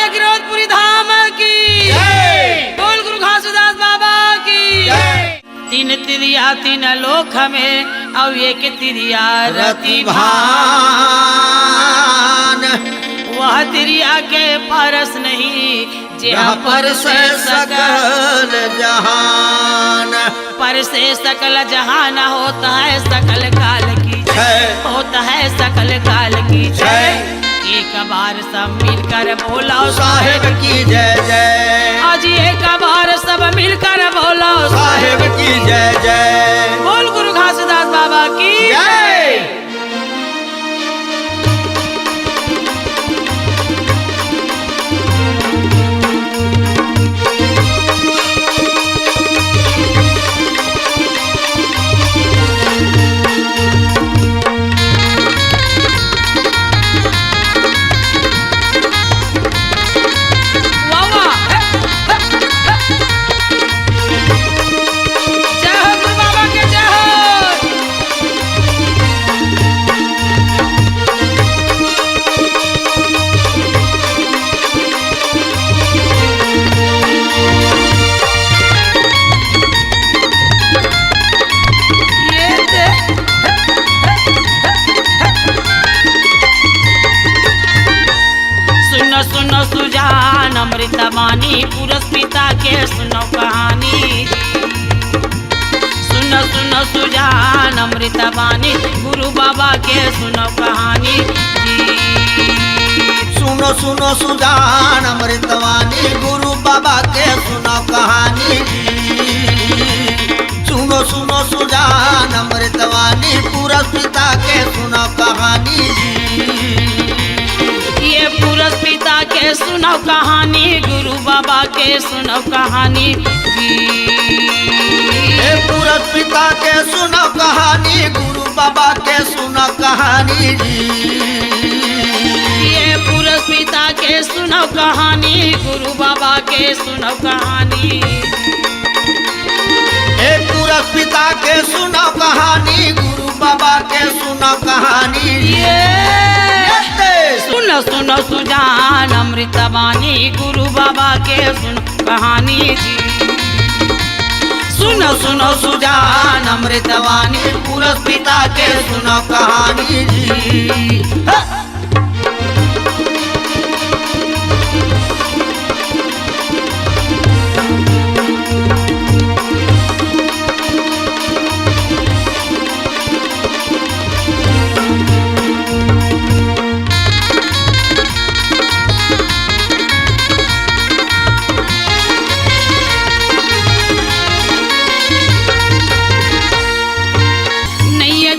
बोलिए गिरोधपुरी धाम की बोल गुरु घासीदास बाबा की। तीन तिरिया तीन लोक में अब एक तिरिया रतिभान, वह तिरिया के परस नहीं जहाँ पर से सकल जहान। पर से सकल जहान होता है सकल काल की होता है सकल काल की एक बार सब मिलकर बोलो साहेब की जय जय। आज एक बार सब मिलकर बोलो साहेब की जय जय। बोल गुरु घासीदास बाबा की जय। सुनो सुजान अमृतवाणी पुरस्पिता के सुनो कहानी। सुनो सुनो सुजान अमृतवाणी गुरु बाबा के सुनो कहानी। सुनो सुनो सुजान अमृतवाणी गुरु बाबा के सुनो कहानी। सुनो सुनो सुजान अमृतवाणी पुरस्पिता के सुनो कहानी। ये पुरस्पिता के सुनो कहानी गुरु बाबा के सुनो कहानी। ये पुरस्पिता के सुनो कहानी गुरु बाबा के सुनो कहानी। ये पुरस्पिता के सुनो कहानी गुरु बाबा के सुनो कहानी। ये पुरस्पिता के सुनो कहानी गुरु बाबा के सुनो कहानी। सुनो सुनो सुजान अमृतवाणी गुरु बाबा के सुनो कहानी। सुनो सुनो सुजान अमृतवाणी पुरस्पिता के सुनो कहानी।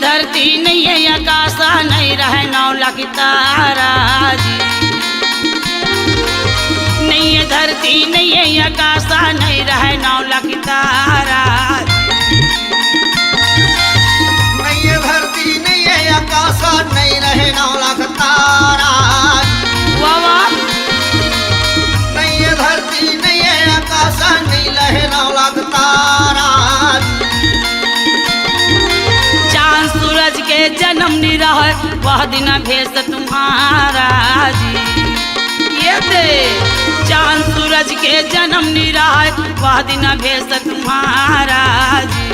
धरती नहीं है आकाशा नहीं रहे नौला की तारा जी। नहीं है धरती नहीं है आकाशा नहीं रहे नौला की तारा। नहीं है धरती नहीं है आकाशा नहीं रहे 9 लाख तारा। वाह नहीं है धरती नहीं है आकाशा नहीं रहे 9 लाख तारा। सूरज के जन्म नहीं रहे वह दिन भेष तुम्हारा जी। ये दे चांद सूरज के जन्म नहीं रहे वह दिन भेष तुम्हारा जी।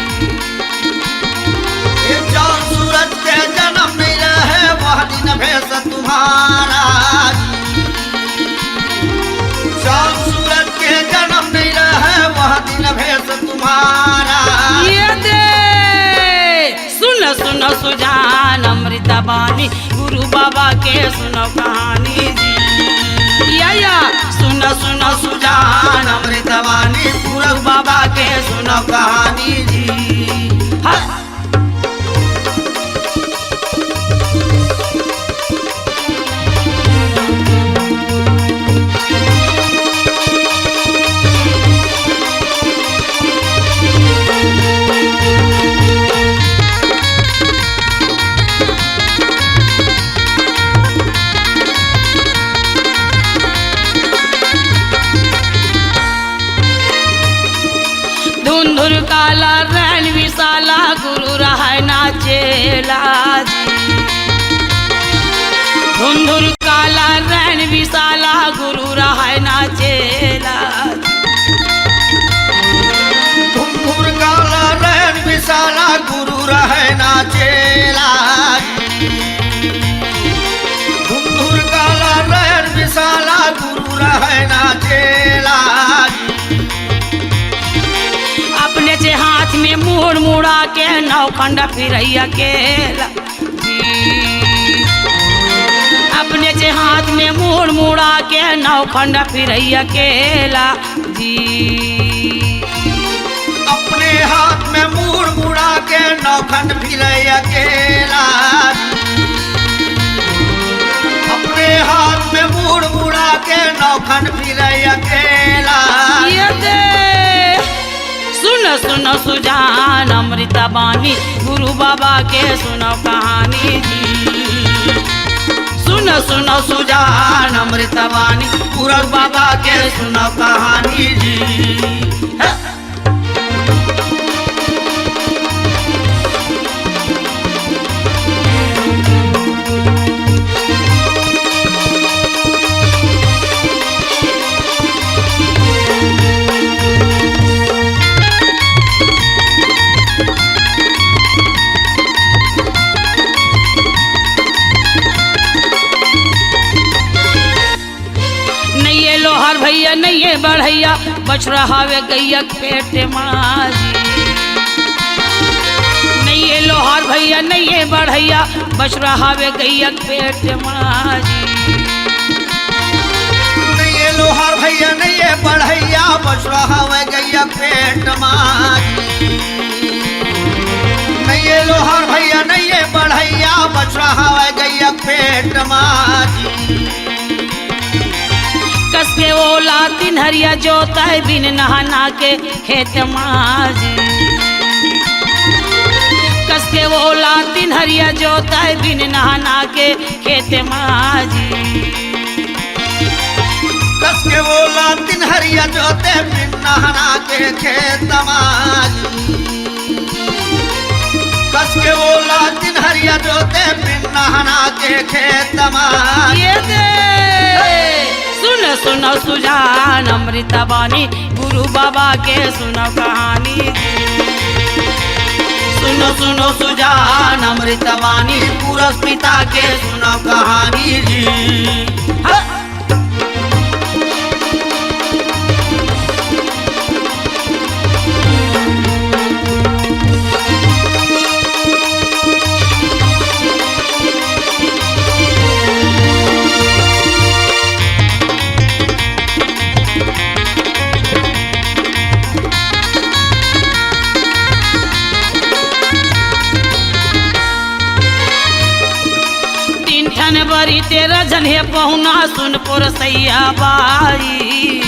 ये चांद सूरज के जन्म नहीं रहे वह दिन भेष तुम्हारा। चांद सूरज के जन्म नहीं रहे वह दिन भेष तुम्हारा। ये दे सुनो सुनो सुजान अमृतवाणी गुरु बाबा के सुनो कहानी जी। या सुनो सुनो सुजान अमृतवाणी गुरु बाबा के सुनो कहानी जी। धुंधुर काला रैन विशाला गुरु रहा नाचेला जी। धुंधुर काला रैन विशाला गुरु रहा अकेला। अपने से हाथ में मुड़ मुड़ा के नौखंड फिर अकेला जी। अपने से हाथ में मुड़ मुड़ा के नौखंड फिर अकेला जी। अपने हाथ में मुड़ मुड़ा के नौखंड फिर अकेला। अपने हाथ में मुड़ मुड़ा के नौखंड फिर अकेला। ये दे सुनो सुनो सुजान अमृता बानी गुरु बाबा के सुनो कहानी जी। सुनो सुनो सुजान अमृता बानी गुरु बाबा के सुनो कहानी जी। लोहार भैया नहीं बढ़ैया बच रहा वे गैया पेट माजी। नहीं लोहार भैया नहीं बढ़ैया बच रहा वे गैया पेट माजी। नहीं लोहार भैया नहीं बढ़ैया बच रहा वे गैया पेट माजी। नहीं लोहार भैया नहीं बढ़ैया बच रहा वे गैया पेट माजी। कस के ओला तीन हरिया जोता है बिन नहाना के खेत माजी। कस के ओला तीन हरिया जोता है बिन नहाना के खेत माजी। कस के ओला तीन हरिया जोते बिन नहाना के खेत माजी। कस के ओला तीन हरिया जोते बिन नहाना के खेत माजी। ये दे सुनो सुनो सुजान अमृता बानी गुरु बाबा के सुनो कहानी। सुनो सुनो सुजान अमृता बानी पूरस पिता के सुनो कहानी जी। हाँ। बरी तेरा जन्हे पहुना सुनपुर सैया बाई।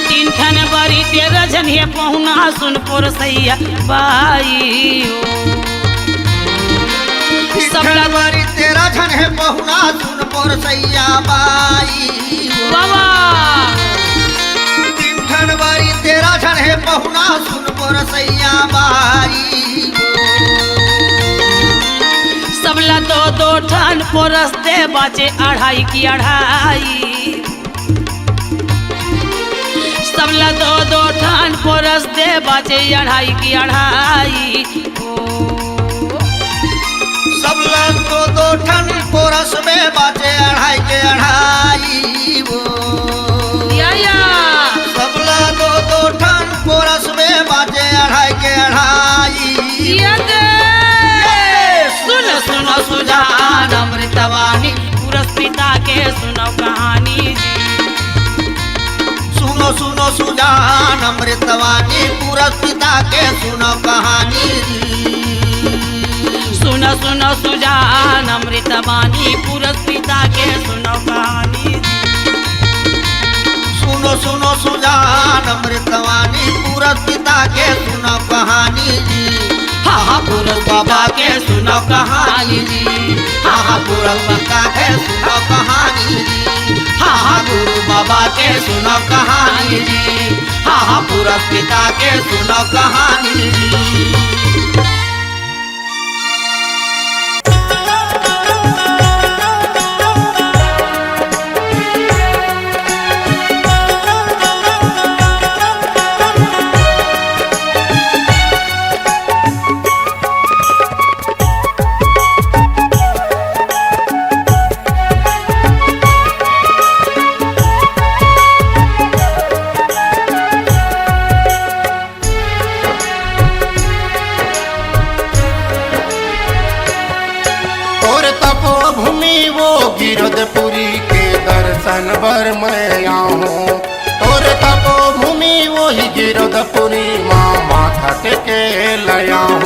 तीन ठन बरी तेरा जन्हे पहुना सुनपुर सैया बाई। सबला बरी तेरा जन्हे पहुना सुनपुर सैया बाई। बाबा तीन ठन बरी तेरा जन्हे पहुना सुनपुर सैया बाई। सबला दो दो ठन पोरसते बाचे अढ़ाई की अढ़ाई। सबला दो दो ठन पोरसते बाचे अढ़ाई की अढ़ाई। सबला दो दो ठन पोरस में बाचे अढ़ाई के अढ़ाई। या सबला दो दो ठन पोरस में बाचे अढ़ाई के अढ़ाई। सुनो सुनो सुजान अमृतवाणी पूरस पिता के सुनो कहानी जी। सुनो सुनो सुजान अमृतवाणी पूरस पिता के सुनो कहानी जी। सुनो सुनो सुजान अमृतवाणी पूरस पिता के सुनो कहानी जी। सुनो सुनो सुजान अमृतवाणी पूरस पिता के सुनो कहानी जी। हाँ हाँ पूरस बाबा के सुनो कहानी जी। हाँ हाँ पूरस पिता के सुनो कहानी जी। हाँ हाँ गुरु बाबा के सुनो कहानी जी। हाँ हाँ पूरस पिता के सुनो कहानी जी। वो गिरधपुरी के दर्शन बर मैं आऊं। तोर तपो भूमि वो ही गिरधपुरी माँ माथा टेके लया हूँ।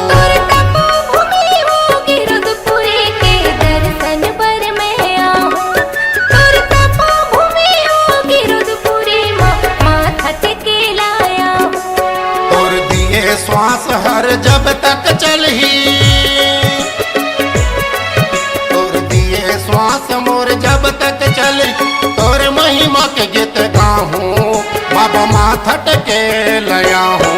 तोर तपोभूमि वो गिरधपुरी के दर्शन पर मैं आऊं। तोर तपोभूमि वो गिरधपुरी माथा टेके लाया हूँ। तोर दिए श्वास हर जब तक चलही, तोर दिए श्वास मोर जब तक चली, तोर महिमा के गीत गाहूँ बाबा माथा टेके लया हूँ।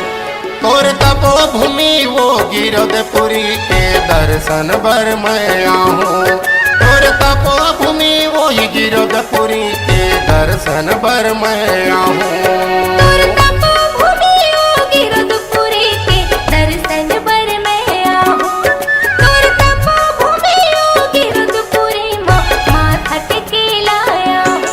तोर तपो भूमि वो गिरधपुरी के दर्शन बर मैं आऊं। तोर तपो भूमि वो ही गिरधपुरी के दर्शन बर मैं आऊं। तोर तपोभूमि वो गिरधपुरी के दर्शन पर मैं आऊं। तोर तपोभूमि वो गिरधपुरी माथा टेके लाया हूँ।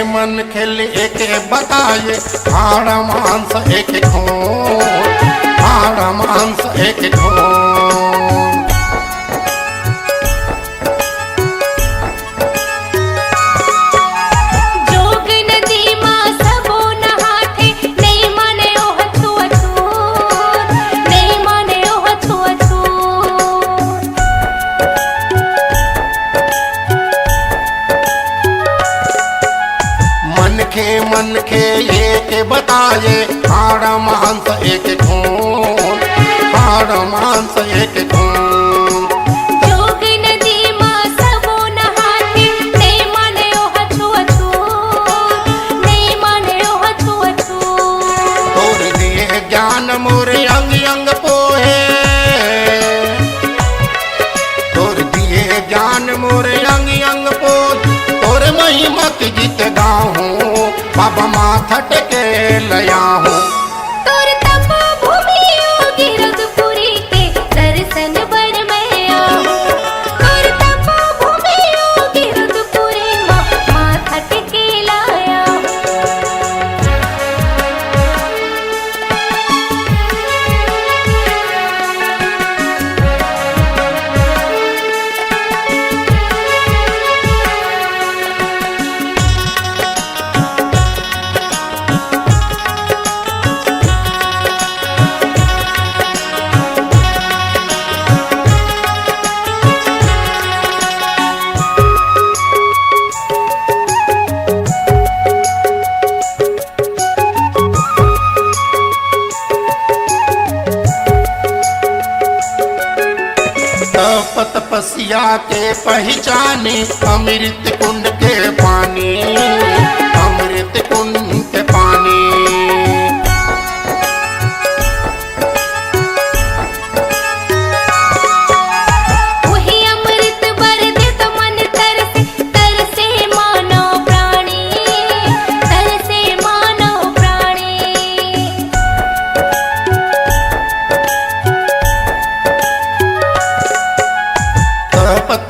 मन खेल एक बताए, हाड़ा मांस एक खून, हाड़ा मांस एक खून। जोग नदी मां सबो नहाथे, नहीं माने ओह छुअछूत, नहीं माने ओह छुअछूत। मन के एक बताए, हाड़ा मांस एक खून, हाड़ा मांस एक खून। जोग नदी मां सबो नहाथे, नहीं माने ओह छुअछूत, नहीं माने ओह छुअछूत। तोर दिए ज्ञान मोरे अंग अंग पोहे, तोर दिए ज्ञान मोरे अंग अंग पोहे। तोर महिमा के गीत गाऊं बाबा माथा टेके लया हूँ। तोर तपोभूमि वो गिरधपुरी के दर्शन पर मैं आऊं। तोर तपोभूमि वो गिरधपुरी माथा टेके लाया हूँ। तपस्या के पहचाने, अमृत कुंड के पानी, अमृत कुंड के पानी। वही अमृत बरदे तो मन तरसे, तरसे मानव प्राणी, तरसे मानव प्राणी।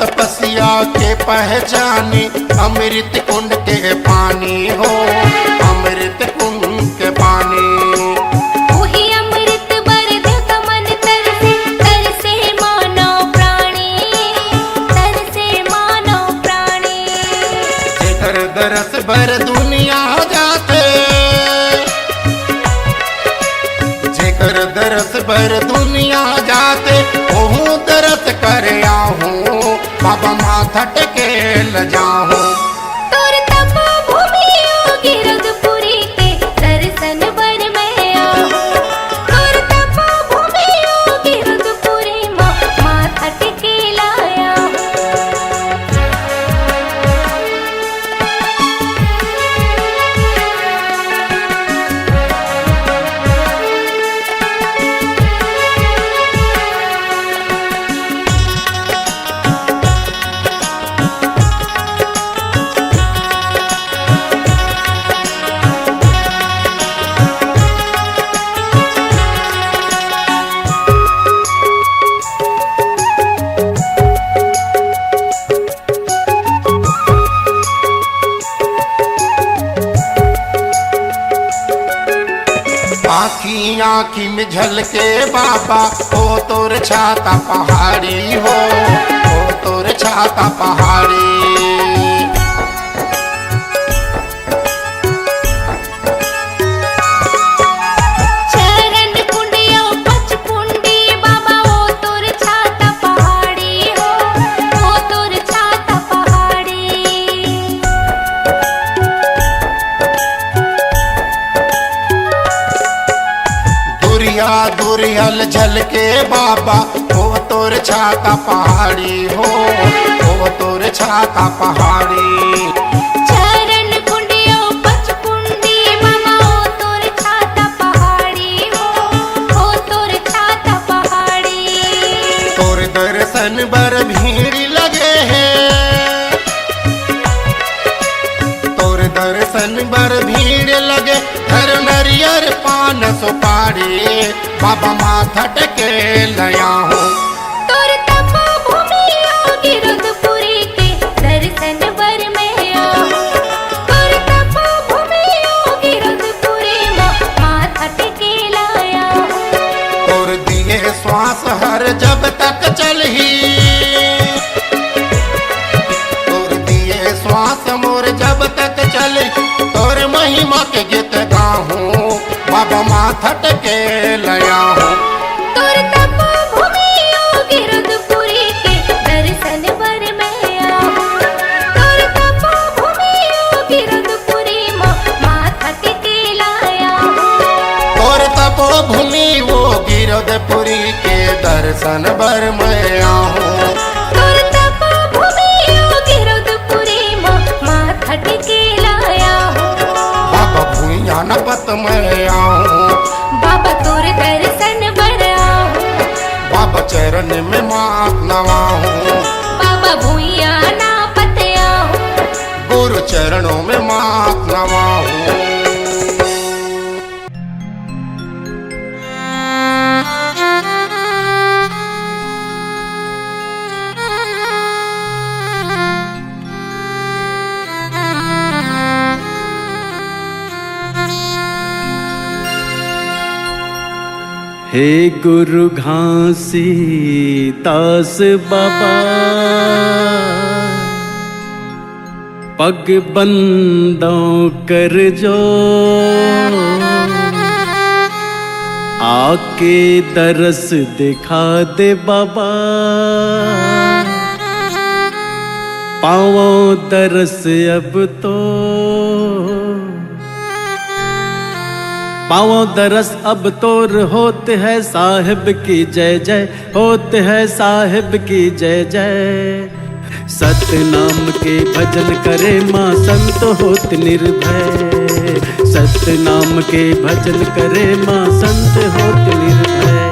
तपस्या के पहचाने, अमृत कुंड के पानी हो, अमृत कुंड के पानी। वही अमृत बरदे तो मन तरसे, तरसे मानव प्राणी, तरसे मानव प्राणी। जेकर दरस भर दुनिया जाते, जेकर दरस भर दुनिया जाते, ओहू दरस कर आऊं बाबा माथा टेके ल जाऊं। तोर आँखी आँखी में झलके बाबा ओ तोर छाता पहाड़ी हो, ओ तोर छाता पहाड़ी। चरण कुंडिया पचकुंडी बाबा ओ तोर छाता पहाड़ी हो, ओ तोर छाता पहाड़ी। दुरिया दुरियल झलके बाबा ओ तोर छाता पहाड़ी हो, ओ तोर छाता पहाड़ी। चरण कुंडिया पचकुंडी बाबा ओ तोर छाता पहाड़ी हो, ओ तोर छाता पहाड़ी। तोर दर्शन बर भीड़ लगे है, तोर दर्शन बर भीड़ लगे। हर नरियर पान सुपारी बाबा माथा टेके लया हूँ। तोर तपोभूमि योगी रुद्रपुरी के दर्शन बर में आओ। तोर तपोभूमि योगी रुद्रपुरी माथा टेके लाया हूँ। तोर दिए श्वास हर जब तक चलही, तोर दिए श्वास मोर जब तक चले। तोर महिमा के गीत गाहूँ बाबा माथा टेके लया हूँ। तोर तपोभूमि योगी रुद्रपुरी के दर्शन बर में आओ। तोर तपोभूमि योगी रुद्रपुरी माथा टेके लाया हूँ। तोर तपोभूमि वो गिरधपुरी के दर्शन बर मैं आहूँ। तोर तपोभूमि योगी रुद्रपुरी माथा टेके लाया हूँ। बाबा भूया न पत मैं आहूँ। बाबा तोर दर्शन बर आओ। बाबा चरण में मात नवाहूँ। बाबा भूया ना पत आओ। गुरु चरणों में मात नवाहूँ। हे गुरु घासी दास बाबा, पग बंदों कर जो आके दरस दिखा दे बाबा। पावो दरस अब तो, पावो दरस अब तोर होते है साहिब की जय जय, होते है साहिब की जय जय। सतनाम के भजन करे माँ संत होत निर्भय, सतनाम के भजन करे माँ संत होत निर्भय।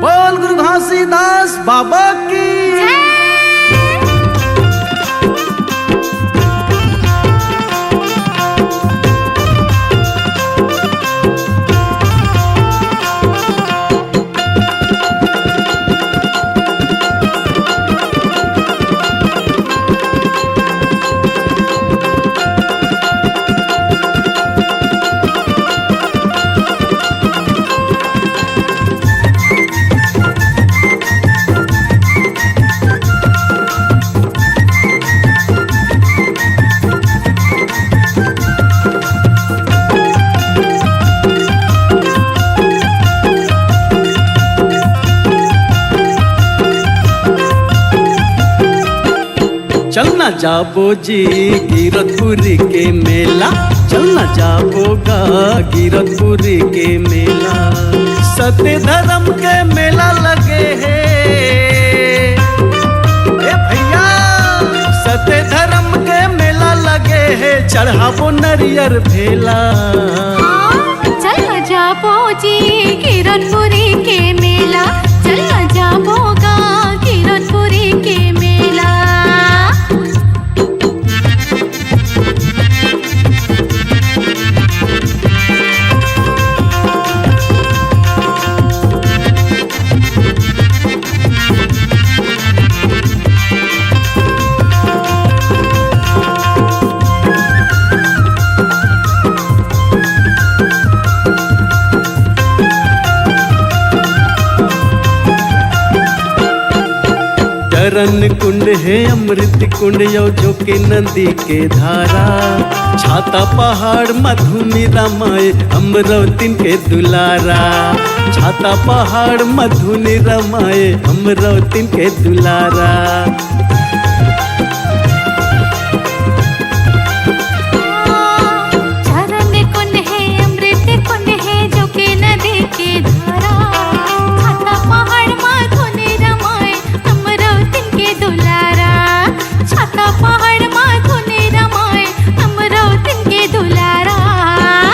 बोल गुरु घासीदास बाबा की। चलना जाबो जी गिरधपुरी के मेला, चलना जाबोगा गिरधपुरी के मेला। सत्य धर्म के मेला लगे है ए भैया, सत्य धर्म के मेला लगे है। चढ़ाबो नरियर भेला। चल जाबो जी गिरधपुरी के मेला, चल जाबोगा गिरधपुरी के मेला। चरण कुंड है अमृत कुंड यो जो के नदी के धारा। छाता पहाड़ मधुमी रमाए अमरवतीन के दुलारा। छाता पहाड़ मधुनी रमाए अमरवतीन के दुलारा।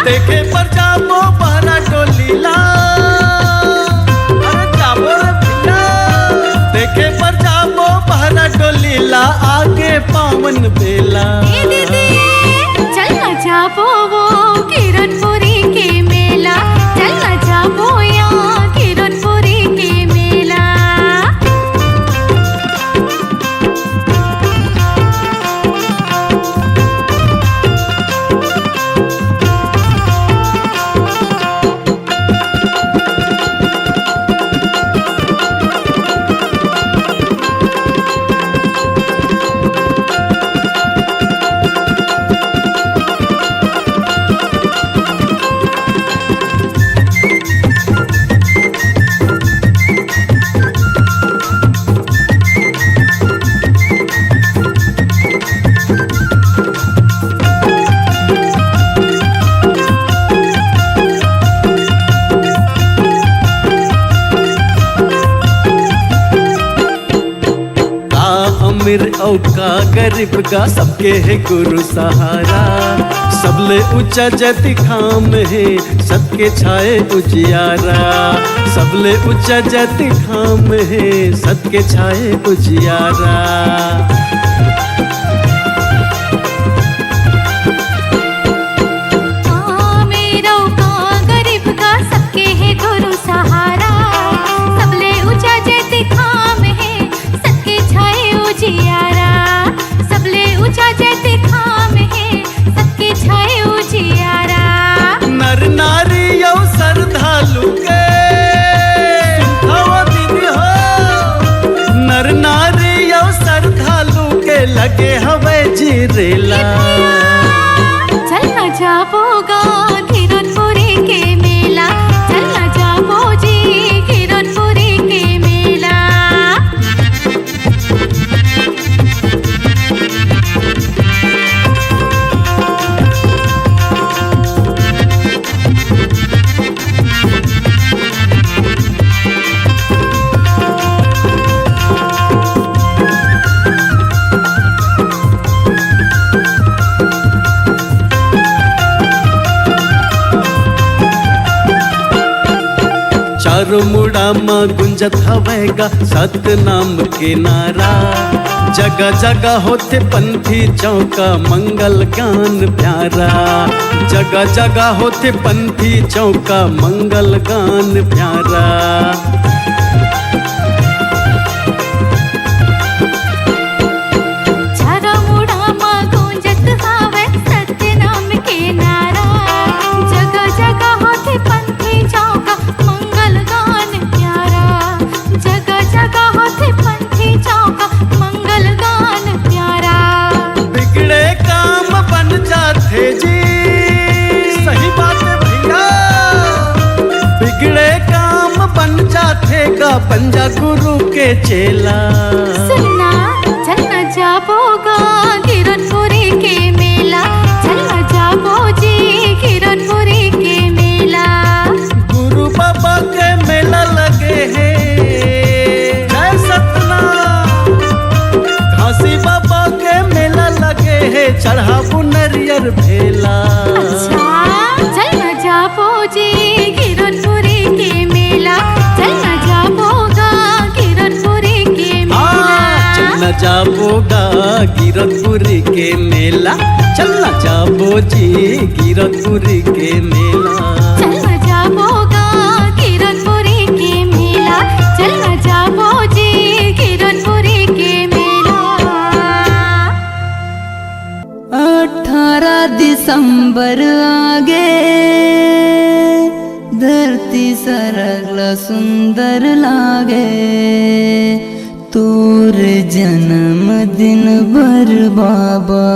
देखे पर जाबो बहरा डोलीला, अरे जाबो रे भिला। देखे पर जाबो बहरा डोलीला आगे पावन बेला। चलना जाबो वो किरणपुरी के मेला। चलना जाबो यहाँ किरणपुरी के मेला। अमीर औ का गरीब का सबके है गुरु सहारा। सबले ऊंचा जाति खाम है सबके छाए उजियारा। सबले ऊंचा जाति खाम है सबके छाए उजियारा। सबले ऊंचा जैसे खाम है सबके छाए उजियारा। नर नारी यौ श्रद्धालु के दीदी हो। नर नारी यौ श्रद्धालु के लगे हवे जीरेला। चलना जाबोगा किरणपुरी के मेला। चलना जाबो जी किरणपुरी के मेला। चारों मुड़ा माँ गुंजत हवेगा सतनाम के नारा। जगह जगह होते पंथी चौका मंगल गान प्यारा। जगह जगह होते पंथी चौका मंगल गान प्यारा। पंजा गुरु के चेला। सुनना चलना जाबोगा किरणपुरी के मेला। चलना जाबो जी किरणपुरी के मेला। गुरु बाबा के मेला लगे है जय सतनाम। घासी बाबा के मेला लगे है चढ़ाबू नरियर भेला। अच्छा चलना जाबो जी किरणपुरी के मेला। चलना जाबोगा किरणपुरी के मेला। चलना जाबोगा किरणपुरी के मेला। चलना जाबो जी किरणपुरी के मेला। चलना जाबोगा किरणपुरी के मेला। चलना जाबो जी किरणपुरी के मेला। 18 दिसंबर आगे धरती सरगला सुंदर लागे। तूर जन्मदिन पर बाबा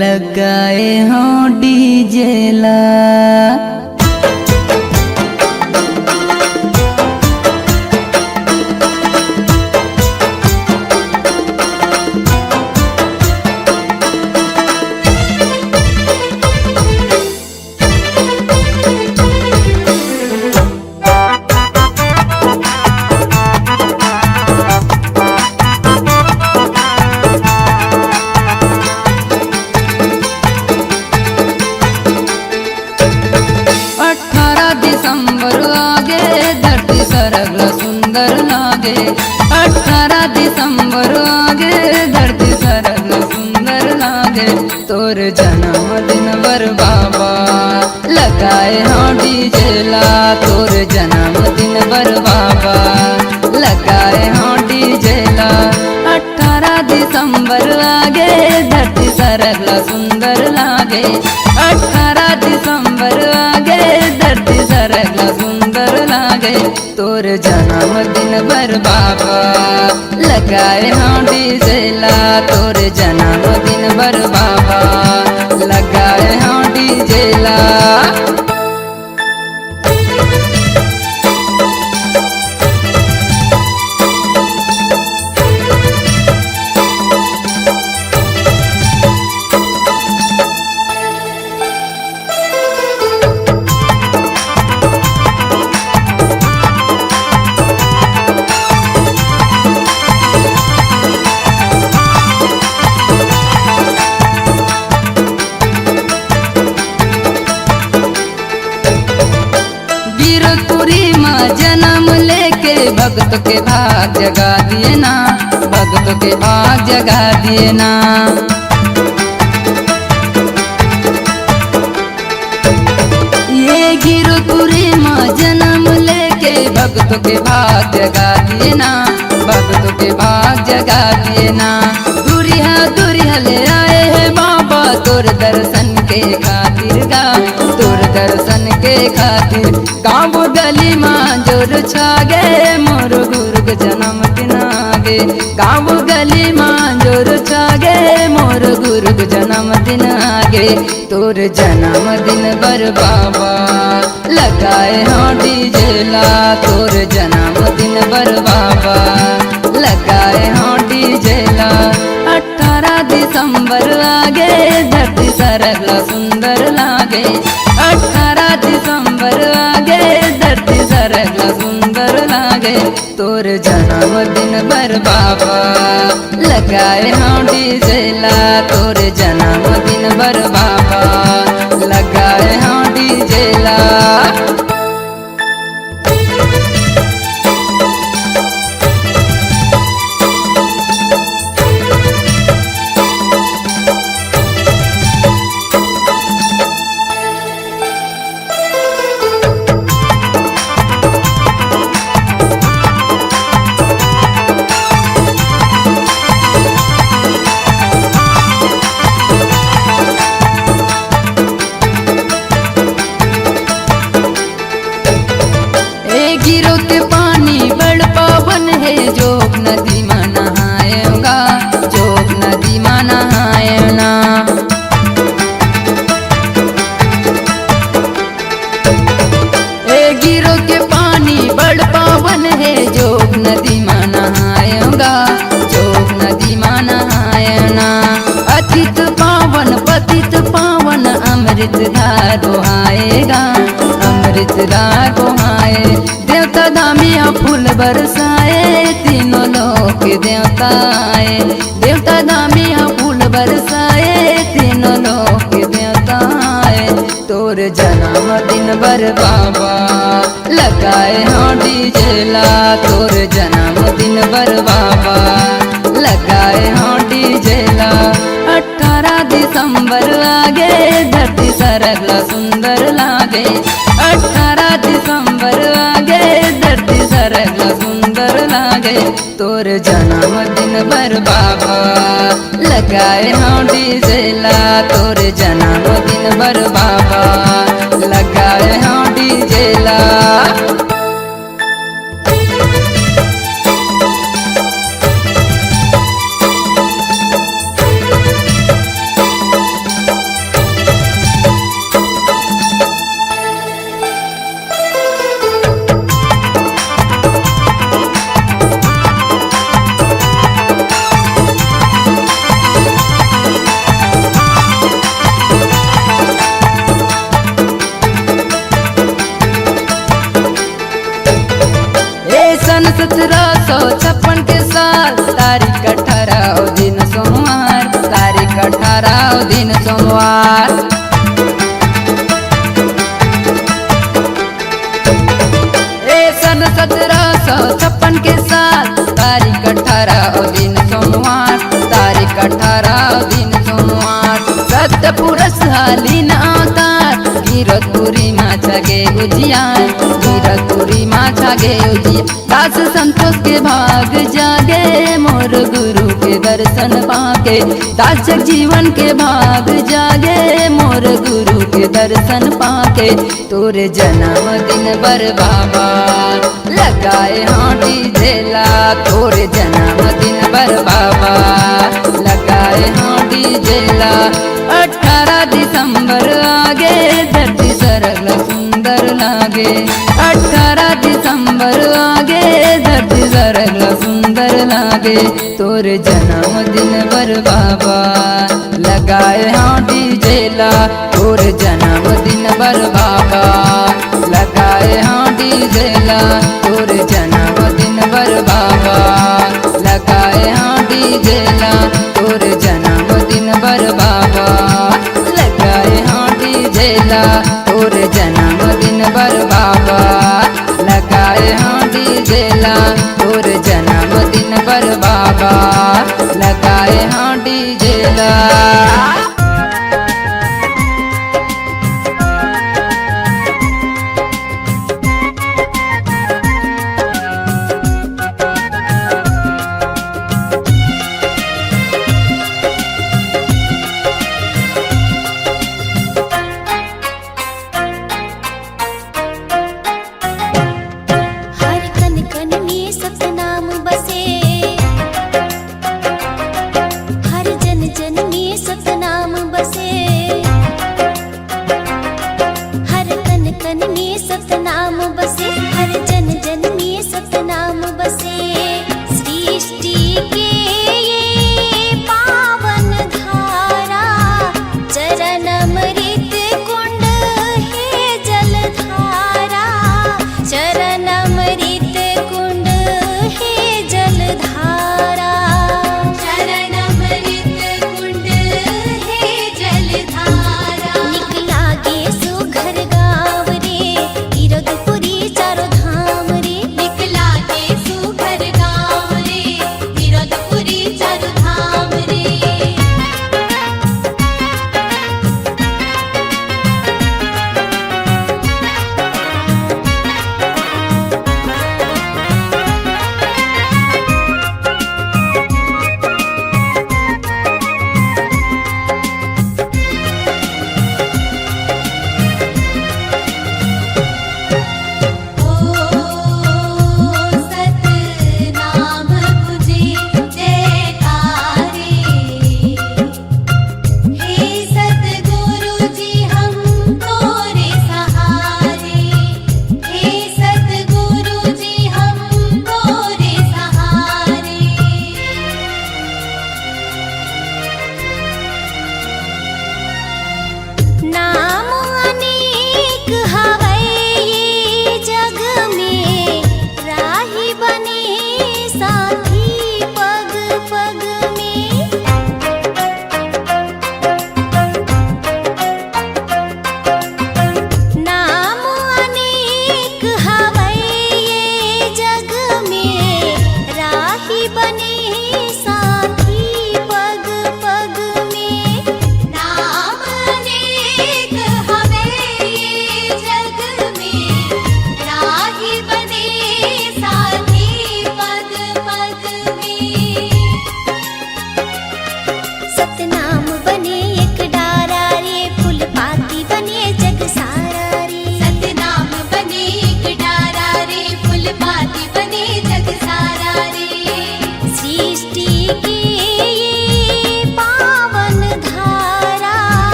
लगाए हों डीजे ला। दिसंबर आगे धरती सरगला सुंदर लागे। 18 दिसंबर आगे धरती सरगला सुंदर लागे। तोर जन्मदिन पर बाबा लगाए हों डीजे ला। तोर जन्मदिन पर बाबा लगाए हों डीजे ला। 18 दिसंबर आगे धरती सरगला सुंदर लागे। 18 दिसंबर आगे धरती सरगला सुंदर लागे। तोर जन्मदिन पर बाबा लगाए हों डीजे ला। तोर जन्मदिन पर बाबा लगाए हों डीजे ला। जन्म लेके भक्त के भाग जगा दिए ना। भक्त के भाग जगा दिए ना। ये गिरपुरी माँ जन्म लेके भक्त के भाग जगा दिए ना। भक्त के भाग जगा दिए ना। दूरिया ले आए हैं बाबा तोर दर्शन के खातिर गा। तोर दर्शन के खातिर गाँव गली माँ जोर छागे। मोर गुरु के जन्मदिन आगे। गाँव गली माँ जोर छागे। मोर गुरु के जन्मदिन आगे। तोर जन्मदिन पर बाबा लगाए हों डीजे ला। तोर जन्मदिन पर बाबा लगाए हों डीजे ला। 18 दिसंबर आगे धरती सरगला सुंदर लागे। 18 दिसंबर आगे धरती सरगला सुंदर लागे। तोर जन्मदिन पर बाबा लगाए हों डीजे ला। तोर जन्मदिन पर बाबा लगाए हों डीजे ला। गिरो के पानी बड़ पावन है। जोग नदी में नहाएगा। जोग नदी में नहाएना। गिरो के पानी बड़ पावन है। जोग नदी में नहाएगा। जोग नदी में नहाएना। अतित पावन पतित पावन अमृत धारो आएगा। अमृत धारो आए। देवता दामिया फूल बरसाए। तीनों लोक देवता आए। देवता दामिया फूल बरसाए। तीनों लोक देवता आए। तोर जन्मदिन पर बाबा लगाए हों डीजे ला। तोर जन्मदिन पर बाबा लगाए हों डीजे ला। 18 दिसंबर आगे धरती सरगला सुंदर लागे। 18 दिसंबर आगे धरती सरगला सुंदर लागे। तोर जन्मदिन पर बाबा लगाए हों डीजे ला। तोर जन्मदिन पर बाबा लगाए हों डीजे ला। तारीख 18 दिन सोमवार, तारीख 18 दिन सोमवार। सन 1756 के साथ तारीख 18 दिन सोमवार, तारीख 18 दिन सोमवार। सतपुरुष हालीन अवतार गिरधपुरी माछा गे उजियार, गिरधपुरी माछा गे उजिया। दास संतोष के भाग जागे मोर गुरु के दर्शन पाके, दास जीवन के भाग जागे मोर गुरु के दर्शन पाके। तोरे जन्मदिन बर बाबा लगाए हांडी झेला, तोरे जन्मदिन बर बाबा लगाए हांडी झेला। 18 दिसंबर आगे धरती सरल सुंदर लागे, 18 दिसंबर आगे धरती सरल सुंदर लागे। तोरे जन्मदिन बर बाबा लगाए हांडी झेला, तोरे जन्मदिन बर बाबा लगाए हांडी झेला, तोरे जन्मदिन बर बाबा लगाए हांडी झेला, तोरे जन्मदिन बर बाबा लगाए हांडी झेला, तोरे जन्मदिन बर बाबा लगाए हांडी झेला, तोरे जन्मदिन बर बाबा लगाए हांडी झेला। हर कन कन में सतनाम बसे, हर जन जन में सतनाम बसे, हर कन कन में सतनाम बसे, हर जन जन में सतनाम बसे। सृष्टि के ये पावन धारा चरण अमृत कुंड है जलधारा, चरण अमृत कुंड है जलधारा, चरण अमृत कुंड है जलधारा। निकला गे सुघर गाँव रे गिरधपुरी चारों धाम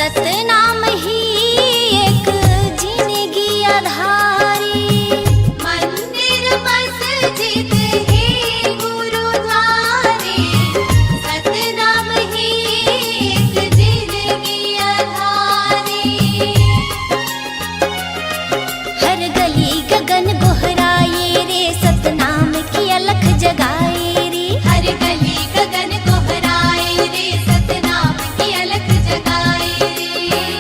सतनाम ही एक जिंदगी आधारी, मंदिर मस्जिद है गुरुद्वारे, सतनाम ही एक जिंदगी आधारी। हर गली गगन गोहराए रे, सतनाम की अलख जगाए रे, हर गली गगन गोहराए रे, सतनाम की अलख जगाए रे।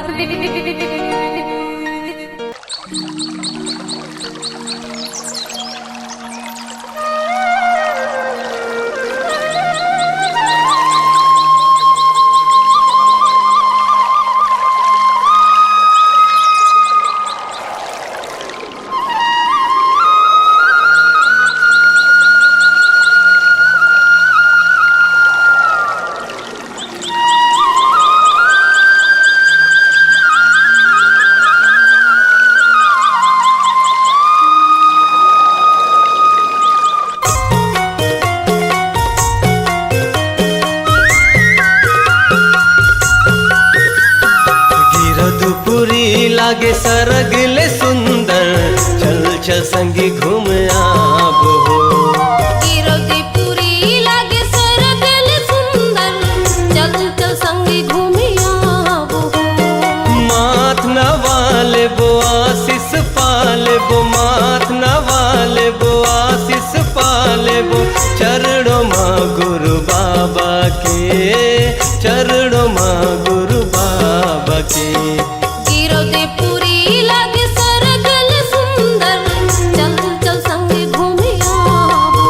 रे। लागे सरगले सुंदर चल चल संगी घूम आबो गिरदपुरी लागे सरगले सुंदर चल चल संगी घूम आबो माथ नवाले बो आशीष पाले बो माथ नवाले बो आशीष पाले बो चरणों माँ गुरु बाबा के चरणों माँ गुरु बाबा के गिरदपुरी लागे सरगल सुंदर चल चल संगे घूम आबो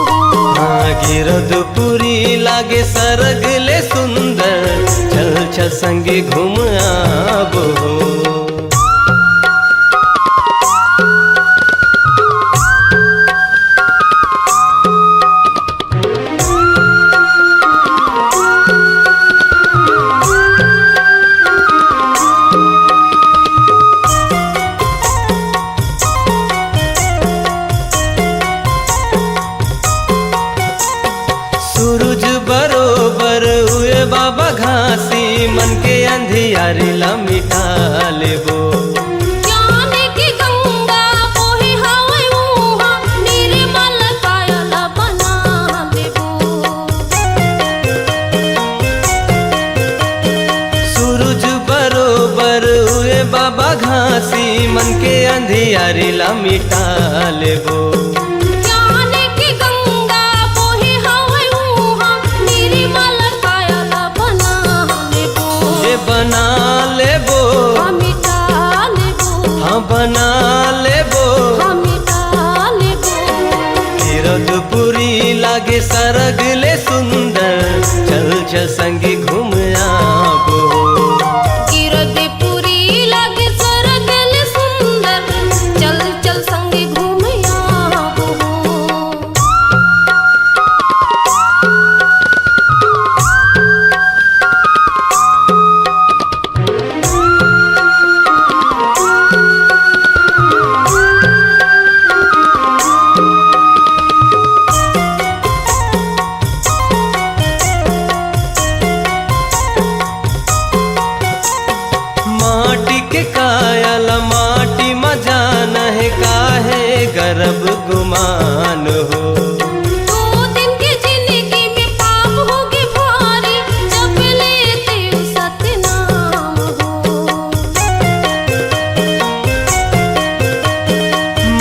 गिरदपुरी लागे सरगले सुंदर चल चल संगे घूम आबो सूरज बरोबर हुए बाबा घासी मन के अंधियारी ला मिटा लेबो ज्ञान की गंगा बोहे हवे उहा निर्मल कायल बना लेबो सूरज बरोबर हुए बाबा घासी मन के अंधियारी ला मिटा लेबो ज्ञान की गंगा बोहे हवे उहा निर्मल कायल बना लेबो ये बना लेबो मिटा लेबो हाँ बना लेबो मिटा लेबो गिरदपुरी लागे सरगले सुंदर चल चल संगी घूम आबो गिरदपुरी लागे सरगल सुंदर चल चल संगे घूम आबो माटी के कायल माटी में जान है काहे गर्भ गुमान हो दो दिन की जिंदगी में पाप होगी भारी जब लेते हो सतनाम हो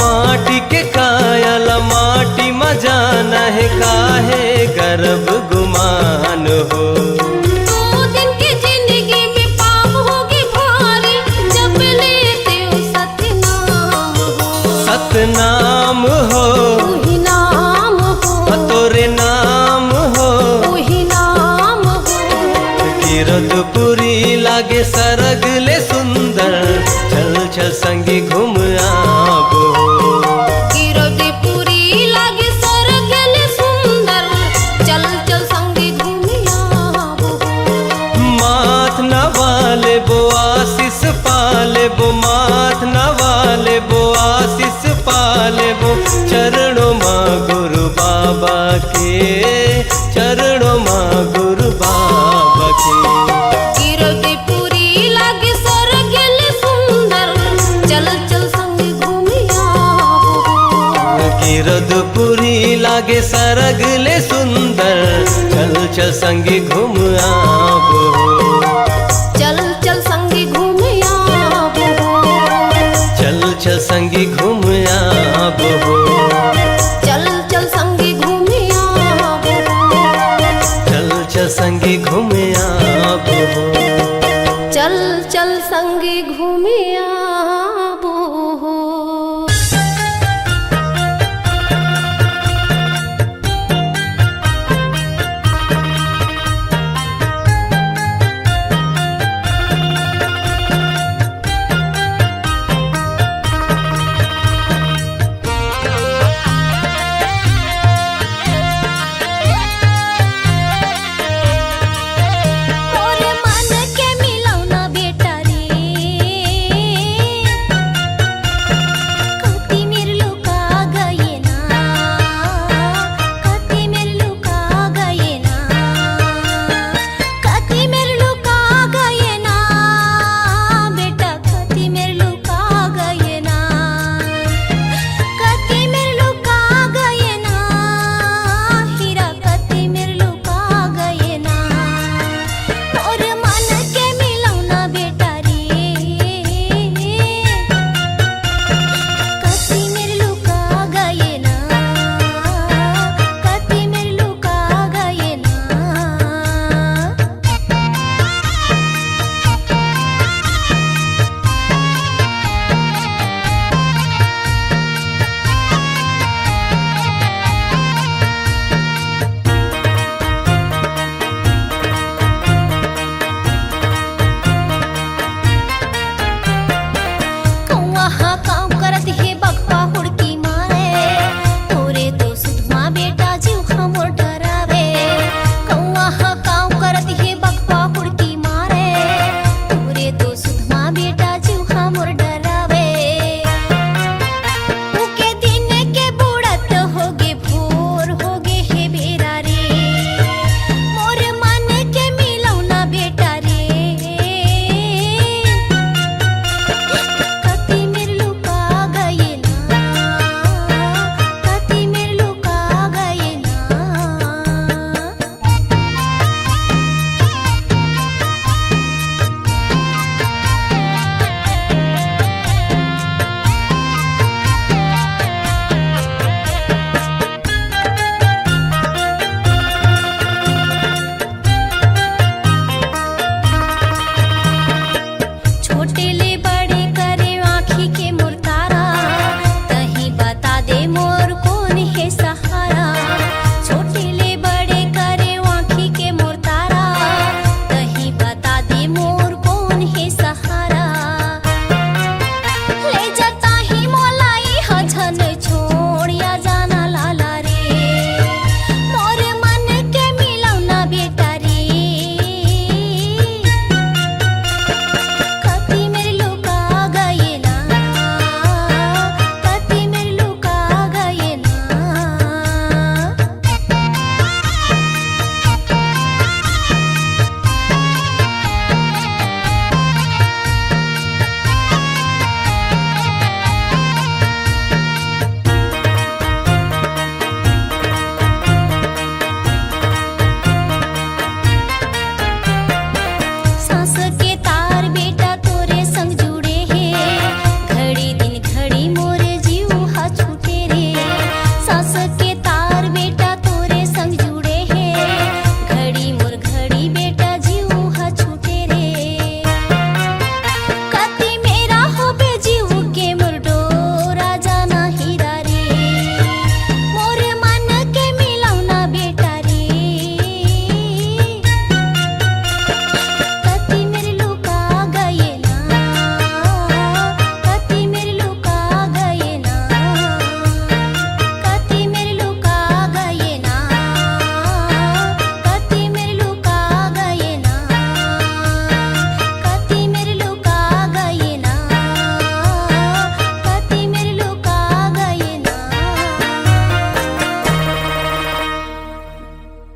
माटी के कायल माटी में जान है काहे गर्भ गुमान हो दो दिन की जिंदगी में पाप होगी भारी जब लेते हो सतनाम हो सतनाम हो वही नाम हो तोरे नाम हो वही नाम हो गिरदपुरी लागे सरगले सुंदर चल चल संगी घूम आबो गिरदपुरी लागे सरगल सुंदर चल चल संगे घूम आबो माथ नवाले बो आशीष पाले बो माथ नवाले बो आशीष पाले बो चरणों माँ गुरु बाबा के चरणों माँ गुरु बाबा के गिरदपुरी लागे सरगल सुंदर चल चल संगे घूम आबो गिरदपुरी लागे सरगले सुंदर चल चल संगी घूम आबो चल चल संगे घूम आबो चल चल संगी घूम आबो चल चल संगे घूम आबो चल चल संगी घूम आबो चल चल संगे घूमिया